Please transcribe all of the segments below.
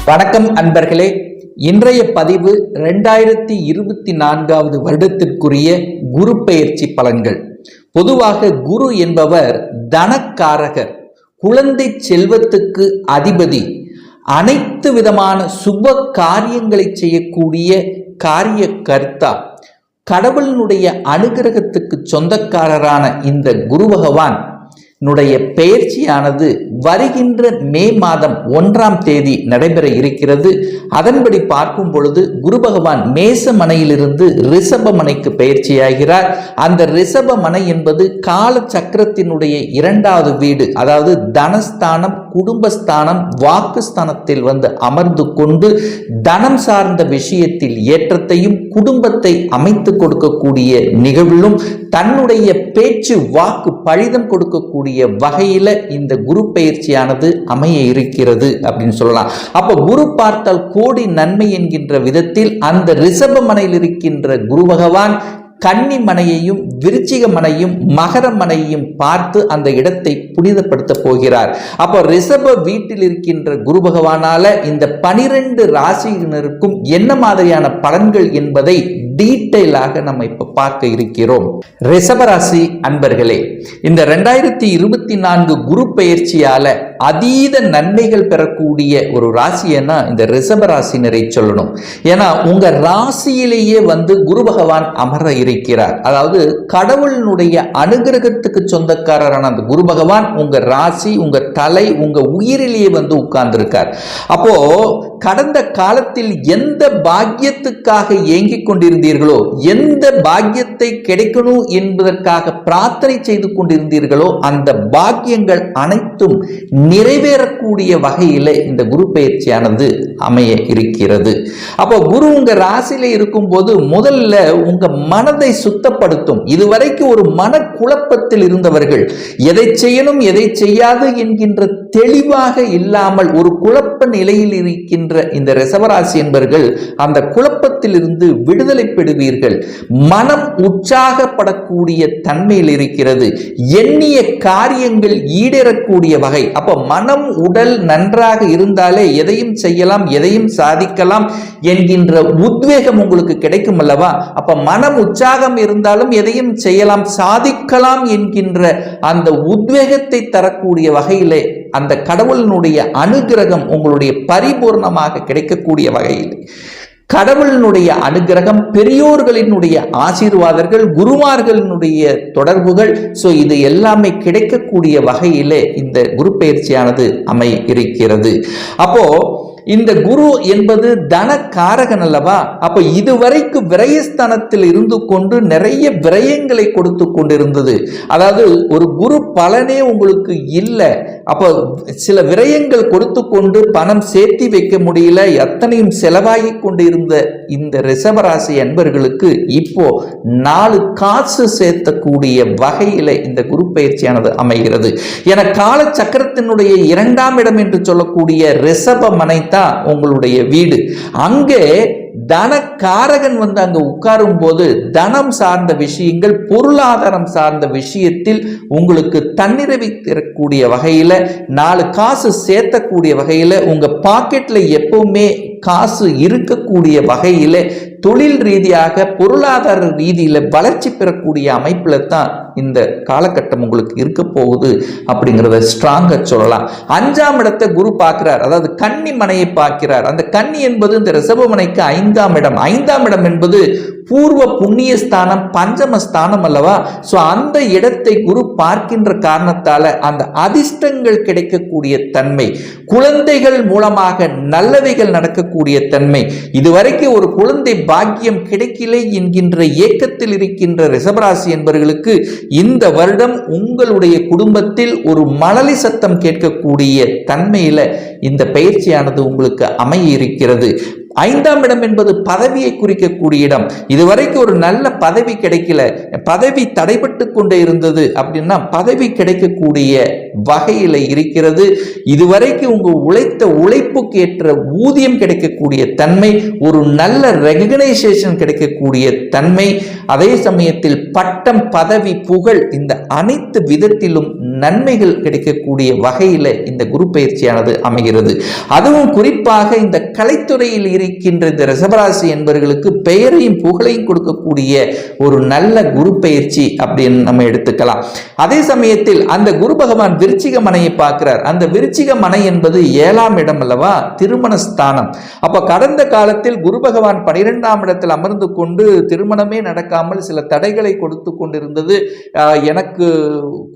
வணக்கம் அன்பர்களே. இன்றைய பதிவு 2024வது வருடத்திற்குரிய குரு பெயர்ச்சி பலன்கள். பொதுவாக குரு என்பவர் தனக்காரகர், குழந்தை செல்வத்துக்கு அதிபதி, அனைத்து விதமான சுப காரியங்களை செய்யக்கூடிய காரிய கர்த்தா, கடவுளினுடைய அனுகிரகத்துக்கு சொந்தக்காரரான இந்த குரு பகவான் பெயர்ச்சியானது வருகின்ற மே மாதம் 1ஆம் தேதி நடைபெற இருக்கிறது. அதன்படி பார்க்கும் பொழுது குரு பகவான் மேச மனையிலிருந்து ரிஷப மனைக்கு பெயர்ச்சியாகிறார். அந்த ரிஷப மனை என்பது கால சக்கரத்தினுடைய 2வது வீடு, அதாவது தனஸ்தானம், குடும்பஸ்தானம், வாக்குஸ்தானத்தில் அமர்ந்து கொண்டு தனம் சார்ந்த விஷயத்தில் ஏற்றத்தையும் குடும்பத்தை அமைத்து கொடுக்கக்கூடிய நிகழ்விலும் தன்னுடைய பேச்சு வாக்கு பழிதம் கொடுக்கக்கூடிய வகையில இந்த குரு பெயர்ச்சியானது அமைய இருக்கிறது அப்படின்னு சொல்லலாம். அப்ப குரு பார்த்தால் கோடி நன்மை என்கின்ற விதத்தில் அந்த ரிஷப மனையில் இருக்கின்ற குரு பகவான் கன்னி மனையையும் விருச்சிக மனையும் மகர மனையையும் பார்த்து அந்த இடத்தை புனிதப்படுத்த போகிறார். அப்போ ரிஷப வீட்டில் இருக்கின்ற குரு பகவானால இந்த 12 ராசியினருக்கும் என்ன மாதிரியான பலன்கள் என்பதை டீட்டெயிலாக நம்ம இப்ப பார்க்க இருக்கிறோம். ரிஷபராசி அன்பர்களே, இந்த 2024 குரு பெயர்ச்சியால அதீத நன்மைகள் பெறக்கூடிய ஒரு ராசினா இந்த ரிஷபராசினரை சொல்லணும். ஏன்னா உங்க ராசியிலேயே குரு பகவான் அமர இருக்கிறார். அதாவது கடவுளினுடைய அனுகிரகத்துக்கு சொந்தக்காரரான அந்த குரு பகவான் உங்க ராசி, உங்க தலை, உங்க உயிரிலேயே உட்கார்ந்து இருக்கார். அப்போ கடந்த காலத்தில் எந்த பாக்கியத்துக்காக ஏங்கிக் கொண்டிருந்தீர்களோ, எந்த பாக்கியத்தை கிடைக்கணும் என்பதற்காக பிரார்த்தனை செய்து கொண்டிருந்தீர்களோ, அந்த பாக்கியங்கள் அனைத்தும் நிறைவேறக்கூடிய வகையில் இந்த குரு பெயர்ச்சியானது அமைய இருக்கிறது. அப்போ குரு உங்க ராசியில இருக்கும் போது முதல்ல உங்க மனதை சுத்தப்படுத்தும். இதுவரைக்கும் ஒரு மன குழப்பத்தில் இருந்தவர்கள், எதை செய்யணும் எதை செய்யாது என்கின்ற தெளிவாக இல்லாமல் ஒரு குழப்ப நிலையில் இருக்கின்ற இந்த ரிஷபராசி என்பவர்கள் அந்த குழப்பத்தில் இருந்து விடுதலை பெறுவீர்கள். மனம் உற்சாகப்படக்கூடிய தன்மையில் இருக்கிறது. எண்ணிய காரியங்கள் ஈடேறக்கூடிய வகை. அப்ப மனம் உடல் நன்றாக இருந்தாலே எதையும் செய்யலாம், எதையும் சாதிக்கலாம் என்கின்ற உத்வேகம் உங்களுக்கு கிடைக்கும் அல்லவா? அப்ப மனம் உற்சாகம் இருந்தாலும் எதையும் செய்யலாம், சாதிக்கலாம் என்கின்ற அந்த உத்வேகத்தை தரக்கூடிய வகையிலே அந்த கடவுளினுடைய அனுகிரகம் உங்களுடைய பரிபூர்ணமாக கிடைக்கக்கூடிய வகையில் கடவுளினுடைய அனுகிரகம், பெரியோர்களினுடைய ஆசீர்வாதங்கள், குருமார்களினுடைய தொடர்புகள், இது எல்லாமே கிடைக்கக்கூடிய வகையிலே இந்த குரு பெயர்ச்சியானது அமைய இருக்கிறது. அப்போ இந்த குரு என்பது தனக்காரகன் அல்லவா? அப்ப இதுவரைக்கும் விரயஸ்தானத்தில் இருந்து கொண்டு நிறைய விரயங்களை கொடுத்து கொண்டிருந்தது. அதாவது ஒரு குரு பலனே உங்களுக்கு இல்லை. அப்போ சில விரயங்கள் கொடுத்து கொண்டு பணம் சேர்த்தி வைக்க முடியல, எத்தனையும் செலவாகி கொண்டிருந்த இந்த ரிஷபராசி அன்பர்களுக்கு இப்போ 4 காசு சேர்த்தக்கூடிய வகையில இந்த குரு பெயர்ச்சியானது அமைகிறது. என கால சக்கரத்தினுடைய 2ஆம் இடம் என்று சொல்லக்கூடிய ரிஷப மனை தான் உங்களுடைய வீடு. அங்கே தனக்காரகன் அங்க உட்காரும் போது தனம் சார்ந்த விஷயங்கள், பொருளாதாரம் சார்ந்த விஷயத்தில் உங்களுக்கு தன்னிறைவை தரக்கூடிய வகையில 4 காசு சேர்த்தக்கூடிய வகையில உங்க பாக்கெட்ல எப்பவுமே காசு இருக்கக்கூடிய வகையில தொழில் ரீதியாக பொருளாதார ரீதியில வளர்ச்சி பெறக்கூடிய அமைப்புல தான் இந்த காலகட்டம் உங்களுக்கு இருக்க போகுது அப்படிங்கிறத ஸ்ட்ராங்கா சொல்லலாம். 5ஆம் இடத்தை குரு பார்க்கிறார், அதாவது கன்னி மனையை பார்க்கிறார். அந்த கன்னி என்பது இந்த ரிஷப மனைக்கு 5ஆம் இடம். 5ஆம் இடம் என்பது பூர்வ புண்ணிய ஸ்தானம், பஞ்சம ஸ்தானம் அல்லவா? அந்த இடத்தை குரு பார்க்கின்ற காரணத்தால அந்த அதிர்ஷ்டங்கள் கிடைக்கக்கூடிய தன்மை, குழந்தைகள் மூலமாக நல்லவைகள் நடக்கக்கூடிய தன்மை, இதுவரைக்கும் ஒரு குழந்தை பாக்கியம் கிடைக்கலை என்கின்ற ஏக்கத்தில் இருக்கின்ற ரிஷபராசி என்பவர்களுக்கு இந்த வருடம் உங்களுடைய குடும்பத்தில் ஒரு மழலை சத்தம் கேட்கக்கூடிய தன்மையில இந்த பயிற்சியானது உங்களுக்கு அமைய இருக்கிறது. 5ஆம் இடம் என்பது பதவியை குறிக்கக்கூடிய இடம். இதுவரைக்கும் ஒரு நல்ல பதவி கிடைக்கல, பதவி தடைபட்டு கொண்டே இருந்தது அப்படின்னா பதவி கிடைக்கக்கூடிய வகையில் இருக்கிறது. இதுவரைக்கும் உங்க உழைத்த உழைப்புக்கு ஏற்ற ஊதியம் கிடைக்கக்கூடிய தன்மை, ஒரு நல்ல ரெகக்னைசேஷன் கிடைக்கக்கூடிய தன்மை, அதே சமயத்தில் பட்டம், பதவி, புகழ், இந்த அனைத்து விதத்திலும் நன்மைகள் கிடைக்கக்கூடிய வகையில் இந்த குரு பயிற்சியானது அமைகிறது. அதுவும் குறிப்பாக இந்த கலைத்துறையில் இருக்கின்ற இந்த ரிஷபராசி என்பவர்களுக்கு பெயரையும் புகழையும் கொடுக்கக்கூடிய ஒரு நல்ல குரு பயிற்சி அப்படின்னு நம்ம எடுத்துக்கலாம். அதே சமயத்தில் அந்த குரு பகவான் விருச்சிக மனையை பார்க்கிறார். அந்த விருச்சிக மனை என்பது 7ஆம் இடம் அல்லவா, திருமண ஸ்தானம். அப்ப கடந்த காலத்தில் குரு பகவான் 12ஆம் இடத்தில் அமர்ந்து கொண்டு திருமணமே நடக்காமல் சில தடைகளை கொடுத்து கொண்டிருந்தது. எனக்கு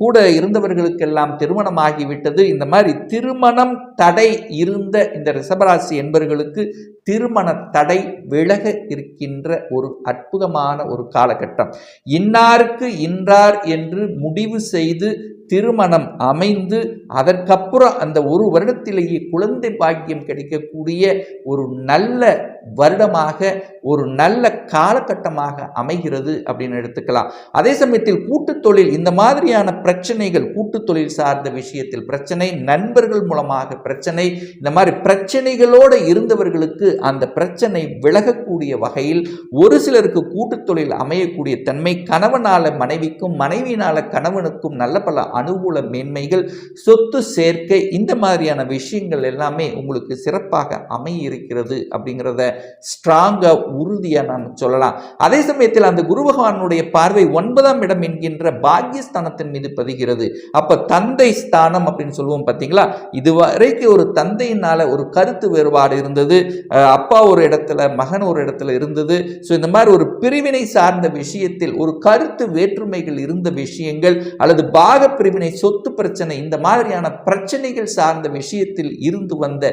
கூட இருந்தவர்களுக்கெல்லாம் திருமணம் ஆகிவிட்டது. இந்த மாதிரி திருமணம் தடை இருந்த இந்த ரிஷபராசி என்பவர்களுக்கு திருமண தடை விலக இருக்கின்ற ஒரு அற்புதமான ஒரு காலகட்டம். இன்னாருக்கு இன்றார் என்று முடிவு செய்து திருமணம் அமைந்து அதற்கப்புறம் அந்த ஒரு வருடத்திலேயே குழந்தை பாக்கியம் கிடைக்கக்கூடிய ஒரு நல்ல வருடமாக, ஒரு நல்ல காலகட்டமாக அமைகிறது அப்படின்னு எடுத்துக்கலாம். அதே சமயத்தில் கூட்டுத் தொழில், இந்த மாதிரியான பிரச்சனைகள், கூட்டுத் தொழில் சார்ந்த விஷயத்தில் பிரச்சனை, நண்பர்கள் மூலமாக பிரச்சனை, இந்த மாதிரி பிரச்சனைகளோடு இருந்தவர்களுக்கு அந்த பிரச்சனை விலகக்கூடிய வகையில் ஒரு சிலருக்கு கூட்டுத் தொழில் அமையக்கூடிய தன்மை, கணவனால மனைவிக்கும் மனைவியினால கணவனுக்கும் நல்ல பல அனுகூல மேன்மைகள், சொத்து சேர்க்கை, இந்த மாதிரியான விஷயங்கள் எல்லாமே உங்களுக்கு சிறப்பாக அமைய இருக்கிறது அப்படிங்கிறத ஸ்ட்ராங்கா உறுதியா நாம் சொல்லலாம். அதே சமயத்தில் அந்த குரு பகவானுடைய பார்வை 9ஆம் இடம் என்கின்ற பாக்கியஸ்தானத்தின் மீது பதிகிறது. அப்ப தந்தை ஸ்தானம் அப்படின்னு சொல்லுவோம் பார்த்தீங்களா, இதுவரைக்கும் ஒரு தந்தையினால ஒரு கருத்து வேறுபாடு இருந்தது, அப்பா ஒரு இடத்துல மகன் ஒரு இடத்துல இருந்தது. ஸோ இந்த மாதிரி ஒரு பிரிவினை சார்ந்த விஷயத்தில் ஒரு கருத்து வேற்றுமைகள் இருந்த விஷயங்கள், அல்லது பாக பிரிவினை, சொத்து பிரச்சனை, இந்த மாதிரியான பிரச்சனைகள் சார்ந்த விஷயத்தில் இருந்து வந்த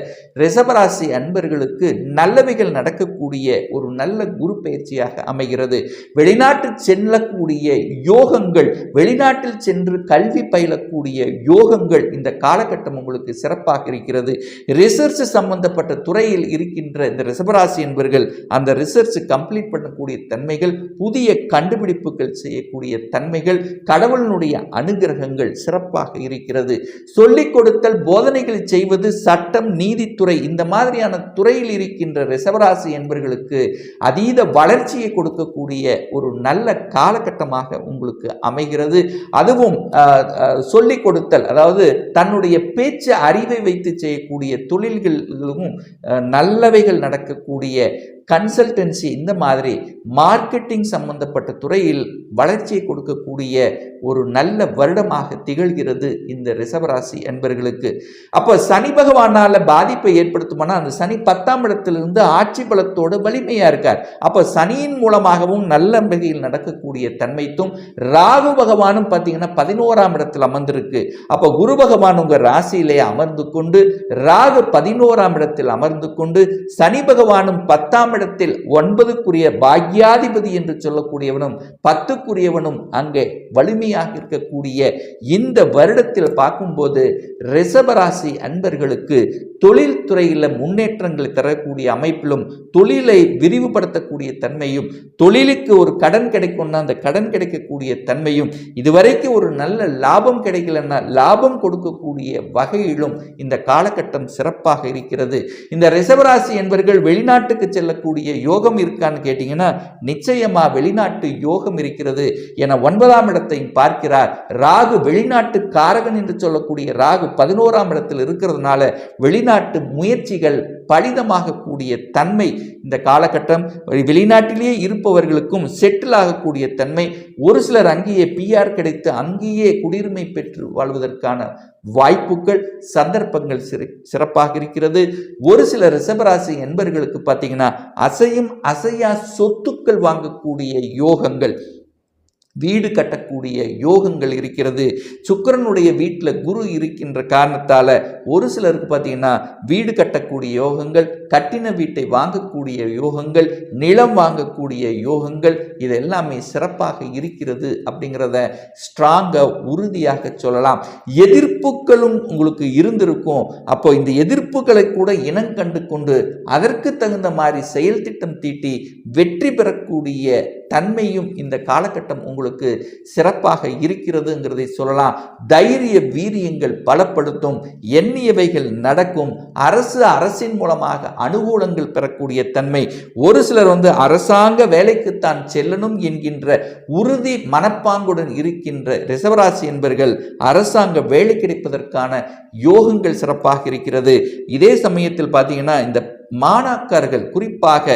ரிஷபராசி அன்பர்களுக்கு நல்லவைகள் நடக்கக்கூடிய ஒரு நல்ல குரு பயிற்சியாக அமைகிறது. வெளிநாட்டில் செல்லக்கூடிய யோகங்கள், வெளிநாட்டில் சென்று கல்வி பயிலக்கூடிய யோகங்கள் இந்த காலகட்டம் உங்களுக்கு சிறப்பாக இருக்கிறது. ரிசர்ச் சம்பந்தப்பட்ட துறையில் இருக்கின்ற இந்த ரிஷபராசி என்பவர்கள் அந்த ரிசர்ச் கம்ப்ளீட் பண்ணக்கூடிய தன்மைகள், புதிய கண்டுபிடிப்புகள் செய்யக்கூடிய தன்மைகள், கடவுளினுடைய அனுகிரகங்கள் சிறப்பாக இருக்கிறது. சொல்லிக் கொடுத்தல், போதனைகள் செய்வது, சட்டம், நீதித்துறை, இந்த மாதிரியான துறையில் இருக்கின்ற ரிஷபராசி என்பவர்களுக்கு அதீத வளர்ச்சியை கொடுக்கக்கூடிய ஒரு நல்ல காலகட்டமாக உங்களுக்கு அமைகிறது. அதுவும் சொல்லிக் கொடுத்தல், அதாவது தன்னுடைய பேச்சு அறிவை வைத்து செய்யக்கூடிய தொழில்களும் நல்லவைகள் நடக்கக்கூடிய கன்சல்டன்சி, இந்த மாதிரி மார்க்கெட்டிங் சம்பந்தப்பட்ட துறையில் வளர்ச்சியை கொடுக்கக்கூடிய ஒரு நல்ல வருடமாக திகழ்கிறது இந்த ரிஷபராசி என்பவர்களுக்கு. அப்போ சனி பகவானால பாதிப்பை ஏற்படுத்துமானா அந்த சனி 10ஆம் இடத்திலிருந்து ஆட்சி பலத்தோடு வலிமையா இருக்கார். அப்போ சனியின் மூலமாகவும் நல்ல வகையில் நடக்கக்கூடிய தன்மைத்தும், ராகு பகவானும் பார்த்தீங்கன்னா 11ஆம் இடத்தில் அமர்ந்திருக்கு. அப்போ குரு பகவான் உங்க ராசியிலே அமர்ந்து கொண்டு, ராகு 11ஆம் இடத்தில் அமர்ந்து கொண்டு, சனி பகவானும் 10ஆம் இடத்தில் 9க்குரிய பாக்யாதிபதி என்று சொல்லக்கூடியவனும் 10க்குரியவனும் அங்கே வலிமையாக இருக்கக்கூடிய இந்த வருடத்தில் பார்க்கும்போது ரிஷபராசி அன்பர்களுக்கு தொழில் துறையில் முன்னேற்றங்கள் தரக்கூடிய அமைப்பிலும், தொழிலை விரிவுபடுத்தக்கூடிய தன்மையும், தொழிலுக்கு ஒரு கடன் கிடைக்கும்னா அந்த கடன் கிடைக்கக்கூடிய தன்மையும், இதுவரைக்கும் ஒரு நல்ல லாபம் கிடைக்கலன்னா லாபம் கொடுக்கக்கூடிய வகையிலும் இந்த காலகட்டம் சிறப்பாக இருக்கிறது. இந்த ரிஷபராசி என்பவர்கள் வெளிநாட்டுக்கு செல்லக்கூடிய யோகம் இருக்கான்னு கேட்டீங்கன்னா நிச்சயமா வெளிநாட்டு யோகம் இருக்கிறது. என 9ஆம் இடத்தையும் பார்க்கிறார். ராகு வெளிநாட்டு காரகன் என்று சொல்லக்கூடிய ராகு 11ஆம் இடத்தில் இருக்கிறதுனால வெளிநாட்டு முயற்சிகள் பலிதமாக கூடிய தன்மை இந்த காலகட்டம். வெளிநாட்டிலேயே இருப்பவர்களுக்கும் செட்டில் ஆகக்கூடிய தன்மை, ஒரு சிலர் அங்கேயே PR கிடைத்து அங்கேயே குடியுரிமை பெற்று வாழ்வதற்கான வாய்ப்புகள், சந்தர்ப்பங்கள் சிறப்பாக இருக்கிறது. ஒரு சில ரிஷபராசி என்பவர்களுக்கு பார்த்தீங்கன்னா அசையும் அசையா சொத்துக்கள் வாங்கக்கூடிய யோகங்கள், வீடு கட்டக்கூடிய யோகங்கள் இருக்கிறது. சுக்கிரனுடைய வீட்டில் குரு இருக்கின்ற காரணத்தால் ஒரு சிலருக்கு பார்த்தீங்கன்னா வீடு கட்டக்கூடிய யோகங்கள், கட்டின வீட்டை வாங்கக்கூடிய யோகங்கள், நிலம் வாங்கக்கூடிய யோகங்கள், இது எல்லாமே சிறப்பாக இருக்கிறது அப்படிங்கிறத ஸ்ட்ராங்காக உறுதியாக சொல்லலாம். எதிர்ப்புகளும் உங்களுக்கு இருந்திருக்கும். அப்போ இந்த எதிர்ப்புகளை கூட இனம் கண்டு கொண்டு அதற்கு தகுந்த மாதிரி செயல் திட்டம் தீட்டி வெற்றி பெறக்கூடிய தன்மையும் இந்த காலகட்டம் உங்களுக்கு சிறப்பாக இருக்கிறதுங்கிறதை சொல்லலாம். தைரிய வீரியங்கள் பலப்படுத்தும், எண்ணியவைகள் நடக்கும், அரசின் மூலமாக அனுகூலங்கள் பெறக்கூடிய தன்மை. ஒரு சிலர் அரசாங்க வேலைக்குத்தான் செல்லணும் என்கின்ற உறுதி மனப்பாங்குடன் இருக்கின்ற ரிஷபராசி என்பர்கள் அரசாங்க வேலை கிடைப்பதற்கான யோகங்கள் சிறப்பாக இருக்கிறது. இதே சமயத்தில் பார்த்தீங்கன்னா இந்த மாணாக்கர்கள் குறிப்பாக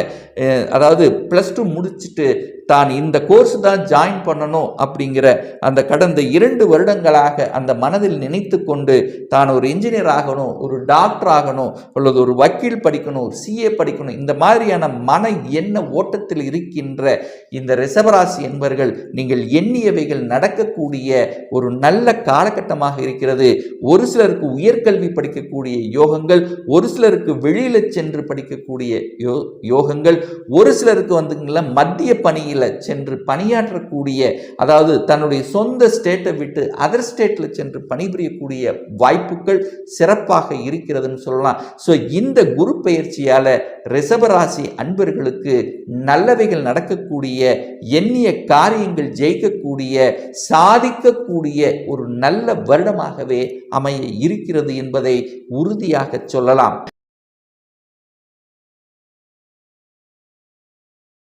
அதாவது +2 முடிச்சுட்டு தான் இந்த கோர்ஸ் தான் ஜாயின் பண்ணணும் அப்படிங்கிற அந்த கடந்த 2 வருடங்களாக அந்த மனதில் நினைத்து கொண்டு தான் ஒரு இன்ஜினியர் ஆகணும், ஒரு டாக்டர் ஆகணும், அல்லது ஒரு வக்கீல் படிக்கணும், ஒரு CA படிக்கணும், இந்த மாதிரியான மன எண்ண ஓட்டத்தில் இருக்கின்ற இந்த ரிஷபராசி என்பவர்கள் நீங்கள் எண்ணியவைகள் நடக்கக்கூடிய ஒரு நல்ல காலகட்டமாக இருக்கிறது. ஒரு சிலருக்கு உயர்கல்வி படிக்கக்கூடிய யோகங்கள், ஒரு சிலருக்கு வெளியில சென்று படிக்கக்கூடிய யோகங்கள், ஒரு சிலருக்கு மத்திய பணியில் சென்று பணியாற்றக்கூடிய, அதாவது தன்னுடைய சொந்த ஸ்டேட்டை விட்டு அதர் ஸ்டேட்ல சென்று பணிபுரியக்கூடிய வாய்ப்புகள் சிறப்பாக இருக்கிறதுன்னு சொல்லலாம். ஸோ இந்த குரு பெயர்ச்சியால ரிஷபராசி அன்பர்களுக்கு நல்லவைகள் நடக்கக்கூடிய, எண்ணிய காரியங்கள் ஜெயிக்கக்கூடிய, சாதிக்கக்கூடிய ஒரு நல்ல வருடமாகவே அமைய இருக்கிறது என்பதை உறுதியாக சொல்லலாம்.